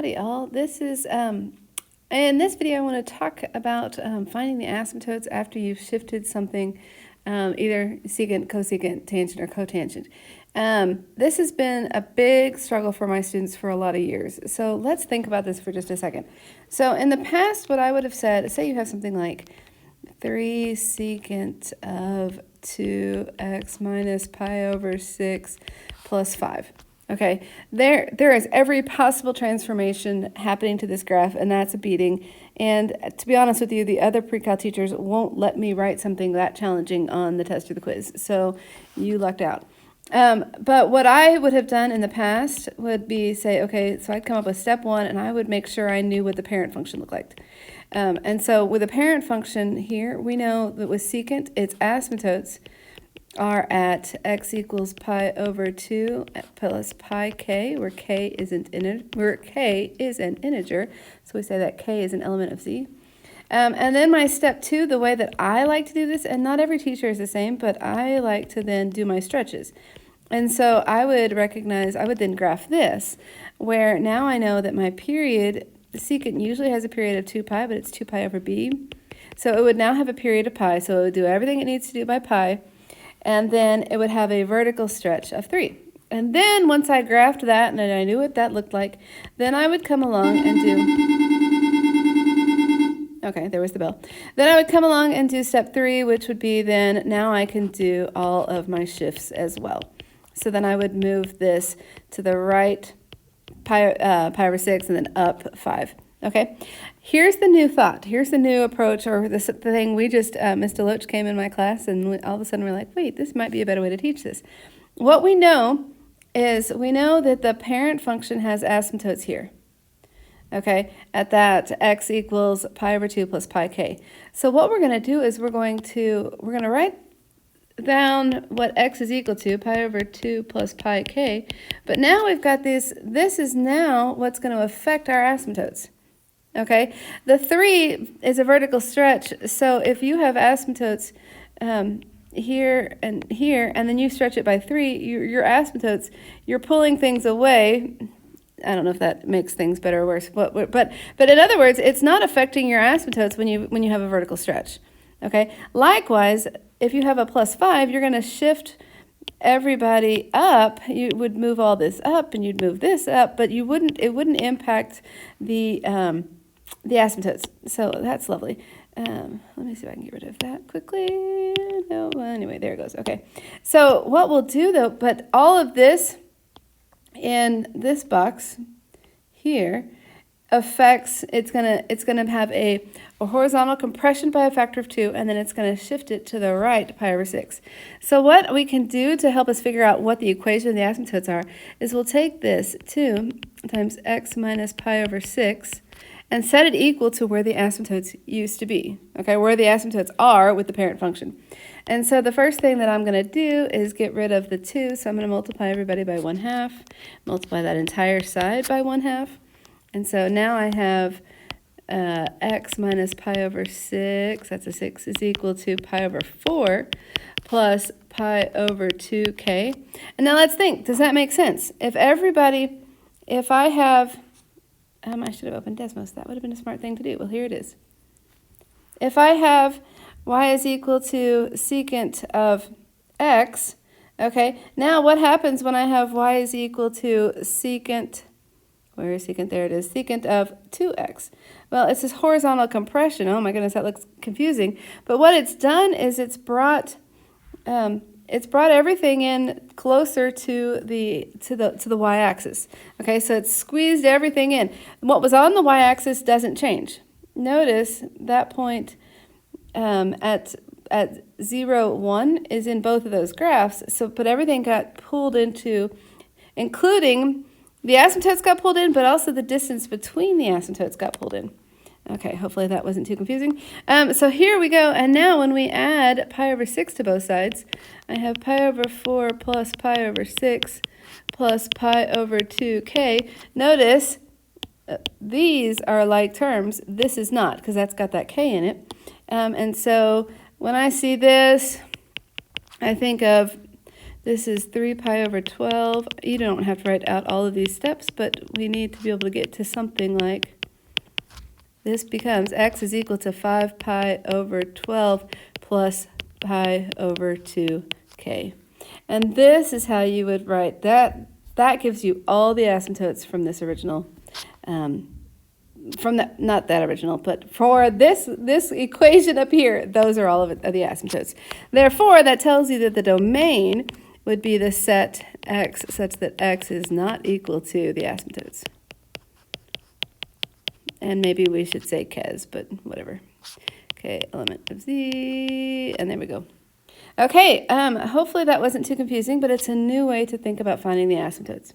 Howdy all. In this video I want to talk about finding the asymptotes after you've shifted something, either secant, cosecant, tangent, or cotangent. This has been a big struggle for my students for a lot of years. So let's think about this for just a second. So in the past, what I would have said, say you have something like 3 secant of 2x minus pi over 6 plus 5. Okay, there is every possible transformation happening to this graph, and that's a beating. And to be honest with you, the other pre-cal teachers won't let me write something that challenging on the test or the quiz, so you lucked out. But what I would have done in the past would be say, okay, so I'd come up with step 1, and I would make sure I knew what the parent function looked like. And so with the parent function here, we know that with secant, its asymptotes are at x equals pi over 2 plus pi k, where k is an integer, so we say that k is an element of z. And then my step 2, the way that I like to do this, and not every teacher is the same, but I like to then do my stretches. And so I would then graph this, where now I know that my period, the secant usually has a period of 2 pi, but it's 2 pi over b. So it would now have a period of pi, so it would do everything it needs to do by pi, and then it would have a vertical stretch of 3. And then once I graphed that and I knew what that looked like, then I would come along and do, okay, there was the bell. Then I would come along and do step 3, which would be then, now I can do all of my shifts as well. So then I would move this to the right pi over 6 and then up 5. Okay, here's the new thought. Here's the new approach, or the thing we just, Ms. Deloach came in my class, and all of a sudden we're like, wait, this might be a better way to teach this. What we know is we know that the parent function has asymptotes here. Okay, at that x equals pi over 2 plus pi k. So what we're going to do is we're going to write down what x is equal to, pi over 2 plus pi k. But now we've got this is now what's going to affect our asymptotes. Okay, the 3 is a vertical stretch, so if you have asymptotes here and here, and then you stretch it by 3, your asymptotes, you're pulling things away. I don't know if that makes things better or worse, but in other words, it's not affecting your asymptotes when you have a vertical stretch. Okay, likewise, if you have a plus 5, you're going to shift everybody up. You would move all this up, and you'd move this up, but it wouldn't impact the asymptotes. So that's lovely. Let me see if I can get rid of that quickly. No, well, anyway, there it goes. Okay. So what we'll do though, but all of this in this box here affects, it's gonna have a horizontal compression by a factor of 2, and then it's gonna shift it to the right pi over 6. So what we can do to help us figure out what the equation of the asymptotes are is we'll take this 2 times x minus pi over 6 and set it equal to where the asymptotes used to be, okay, where the asymptotes are with the parent function. And so the first thing that I'm going to do is get rid of the 2, so I'm going to multiply everybody by 1/2, multiply that entire side by 1/2, and so now I have x minus pi over 6, that's a 6, is equal to pi over 4 plus pi over 2k. And now let's think, does that make sense? If I have, I should have opened Desmos. That would have been a smart thing to do. Well, here it is. If I have y is equal to secant of x, okay, now what happens when I have y is equal to secant, where is secant? There it is, secant of 2x. Well, it's this horizontal compression. Oh my goodness, that looks confusing. But what it's done is it's brought everything in closer to the y-axis. Okay, so it's squeezed everything in. What was on the y-axis doesn't change. Notice that point at 0, 1 is in both of those graphs. So, but everything got pulled into, including the asymptotes got pulled in, but also the distance between the asymptotes got pulled in. Okay, hopefully that wasn't too confusing. So here we go, and now when we add pi over 6 to both sides, I have pi over 4 plus pi over 6 plus pi over 2k. Notice these are like terms. This is not, because that's got that k in it. And so when I see this, I think of This is 3 pi over 12. You don't have to write out all of these steps, but we need to be able to get to something like this becomes x is equal to 5 pi over 12 plus pi over 2k. And this is how you would write that. That gives you all the asymptotes from this original, from that, not that original, but for this equation up here, those are all of the asymptotes. Therefore, that tells you that the domain would be the set x such that x is not equal to the asymptotes. And maybe we should say Kes, but whatever. Okay, element of z, and there we go. Okay, hopefully that wasn't too confusing, but it's a new way to think about finding the asymptotes.